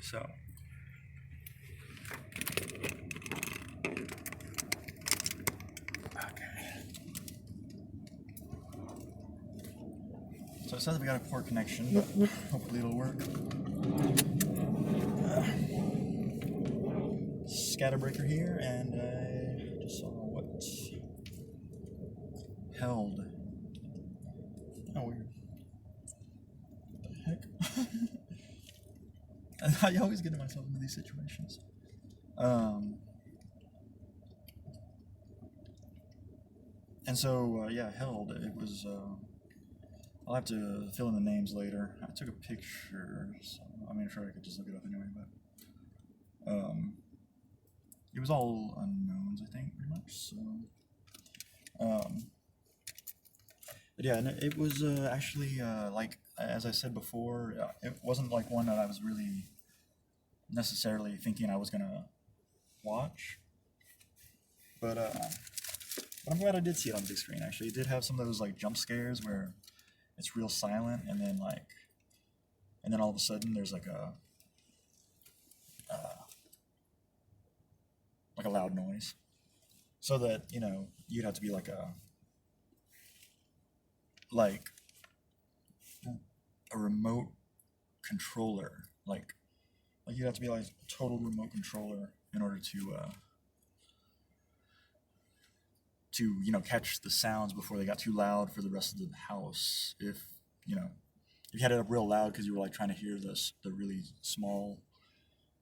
So. So it says we got a poor connection, but hopefully it'll work. Scatterbreaker here, and I just saw what held. Oh, weird. What the heck? I always get myself into these situations. And so, yeah, held. It was. I'll have to fill in the names later. I took a picture, so I mean, sure I could just look it up anyway, but it was all unknowns, I think, pretty much. So, but yeah, and it was actually like as I said before, it wasn't like one that I was really necessarily thinking I was gonna watch, but I'm glad I did see it on the big screen. Actually, it did have some of those like jump scares where it's real silent, and then all of a sudden there's like a loud noise, so that you'd have to be like a remote controller, like you'd have to be like a total remote controller in order to catch the sounds before they got too loud for the rest of the house. If you had it up real loud because you were like trying to hear the really small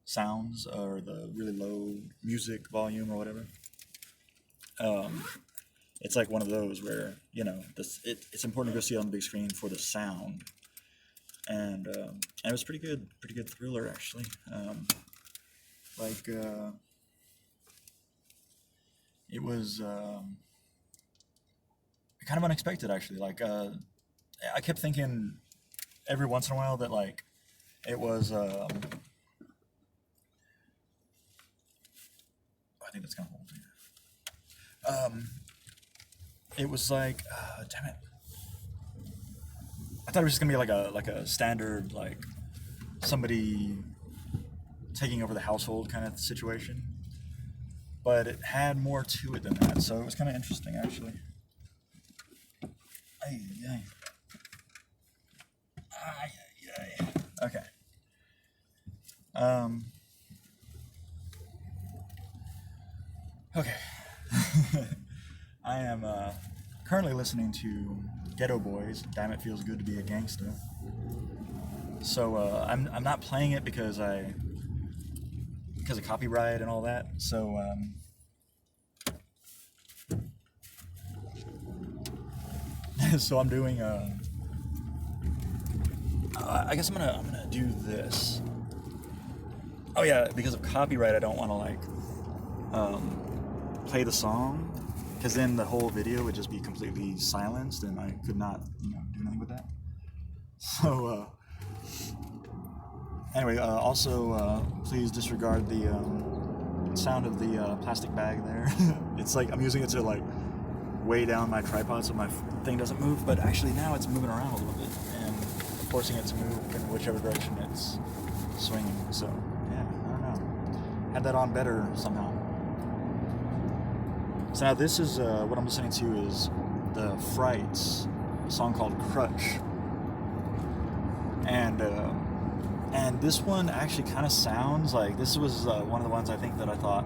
sounds or the really low music volume or whatever. It's like one of those where it's important to go see it on the big screen for the sound, and it was pretty good thriller actually. It was kind of unexpected actually. I kept thinking every once in a while that it was I think that's gonna hold here. It was like damn it, I thought it was just gonna be like a standard somebody taking over the household kind of situation, but it had more to it than that, so it was kind of interesting actually. Okay. Okay. I am currently listening to Ghetto Boys. Damn, it feels good to be a gangsta. So I'm not playing it because of copyright and all that. So so I'm doing I guess I'm gonna do this. Oh yeah, because of copyright, I don't want to play the song, because then the whole video would just be completely silenced, and I could not do anything with that. So anyway, also please disregard the sound of the plastic bag there. It's like I'm using it to weigh down my tripod so my thing doesn't move, but actually now it's moving around a little bit and forcing it to move in whichever direction it's swinging. So yeah, I don't know. Had that on better somehow. So now this is what I'm listening to is the Frights, a song called Crutch, and this one actually kind of sounds like, this was one of the ones I think that I thought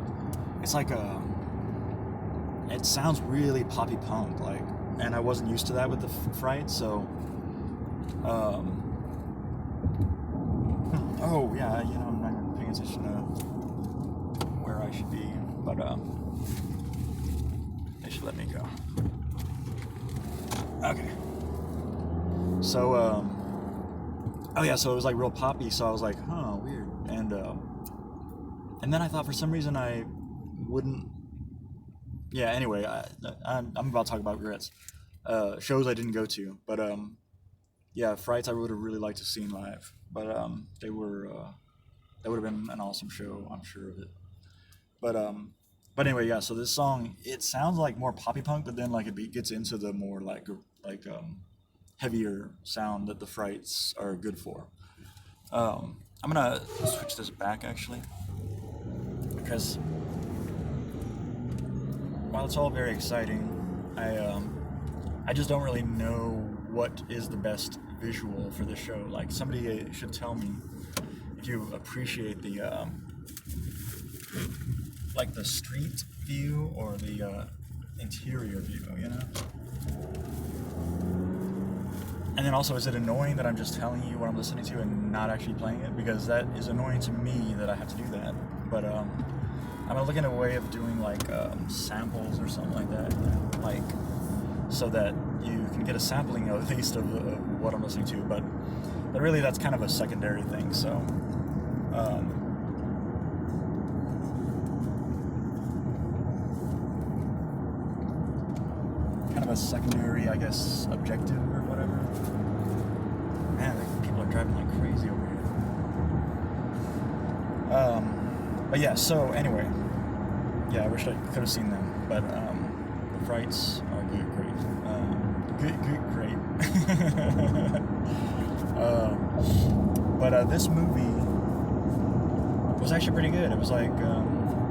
it's like it sounds really poppy punk, and I wasn't used to that with the Frights, so oh yeah, I'm not paying attention to where I should be, but they should let me go. Okay. So oh yeah, so it was real poppy, so I was like, huh, weird, and then I thought for some reason I wouldn't. Yeah, anyway, I'm about to talk about regrets. Shows I didn't go to, but yeah, Frights I would have really liked to see live, but they were that would have been an awesome show, I'm sure of it. But anyway, yeah. So this song, it sounds like more poppy punk, but then it gets into the more heavier sound that the Frights are good for. I'm gonna switch this back actually, because while it's all very exciting, I just don't really know what is the best visual for this show. Like, somebody should tell me if you appreciate the like the street view or the interior view, you know? And then also, is it annoying that I'm just telling you what I'm listening to and not actually playing it? Because that is annoying to me that I have to do that. But I'm looking at a way of doing like samples or something like that, you know? Like, so that you can get a sampling at least of what I'm listening to. But really, that's kind of a secondary thing. So kind of a secondary, I guess, objective or whatever. Man, people are driving like crazy over here. But yeah, so anyway, yeah, I wish I could have seen them, but the frights are great. Great. But this movie was actually pretty good. It was like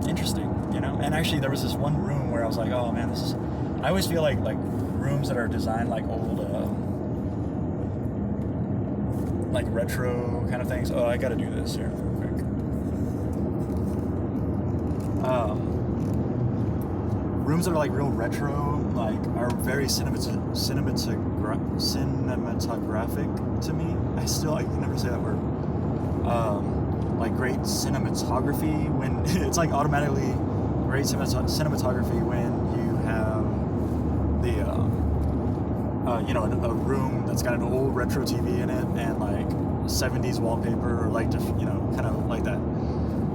interesting, you know. And actually, there was this one room where I was like, oh man, this is. I always feel like rooms that are designed like old, like retro kind of things. Oh, I got to do this here real quick. Rooms that are like real retro, like are very cinematographic to me. I can never say that word. Like great cinematography when it's like automatically great cinematography when you have the you know, a room that's got an old retro TV in it and like 70s wallpaper, or like, you know, kind of like that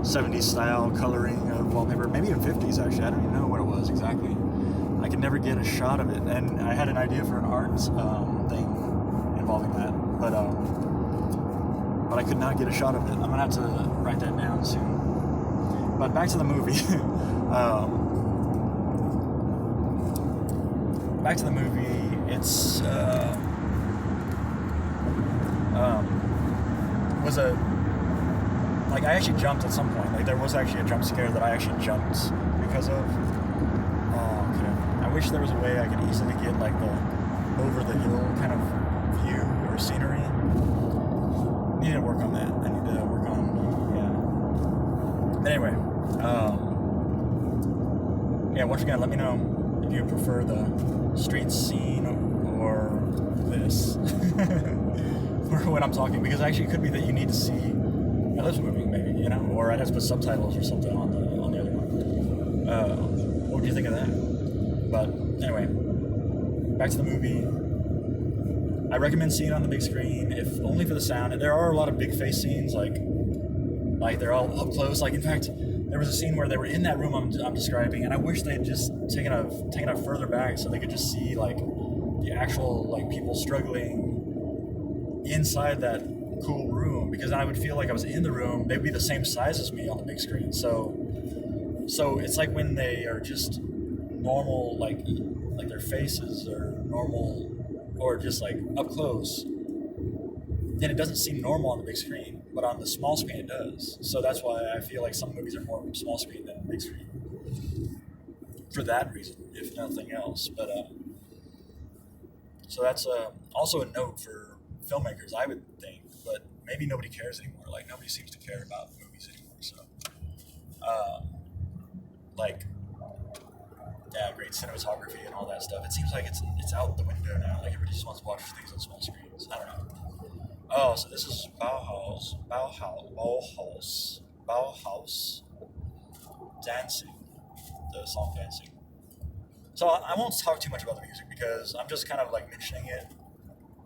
70s style coloring of wallpaper, maybe even 50s actually. I don't even know what it was exactly. I could never get a shot of it, and I had an idea for an art thing involving that, but I could not get a shot of it. I'm gonna have to write that down soon. But back to the movie. Back to the movie. It's was a like I actually jumped at some point. Like there was actually a jump scare that I actually jumped because of. Okay. I wish there was a way I could easily get like the over the hill kind of view or scenery. I need to work on that. I need to work on But anyway, yeah. Once again, let me know if you prefer the street scene or this, or what I'm talking. Because actually, it could be that you need to see my lips moving, maybe, you know, or I'd have to put subtitles or something on the other one. What would you think of that? But anyway, back to the movie. I recommend seeing it on the big screen, if only for the sound. And there are a lot of big face scenes, like they're all up close. Like, in fact, there was a scene where they were in that room I'm describing, and I wish they'd just taken it further back so they could just see like the actual like people struggling inside that cool room, because I would feel like I was in the room. They'd be the same size as me on the big screen. So it's like when they are just normal, like their faces are normal, or just like up close, then it doesn't seem normal on the big screen, but on the small screen it does. So that's why I feel like some movies are more small screen than big screen, for that reason, if nothing else. But so that's also a note for filmmakers, I would think, but maybe nobody cares anymore. Like, nobody seems to care about movies anymore. So like, yeah, great cinematography and all that stuff. It seems like it's out the window now. Like, everybody just wants to watch things on small screens. I don't know. Oh, so this is Bauhaus, Dancing, the song Dancing. So I won't talk too much about the music because I'm just kind of like mentioning it.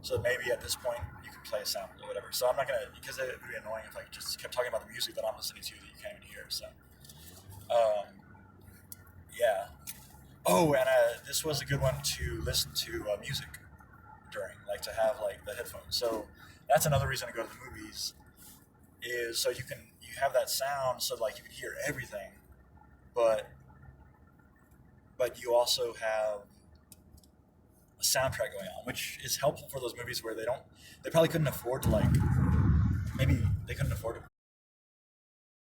So maybe at this point you can play a sample or whatever. So I'm not gonna, because it would be annoying if I just kept talking about the music that I'm listening to that you can't even hear. So, yeah. Oh, and this was a good one to listen to music during, like to have like the headphones. So that's another reason to go to the movies, is so you have that sound, so like you can hear everything, but you also have a soundtrack going on, which is helpful for those movies where they probably couldn't afford to, like, maybe they couldn't afford it.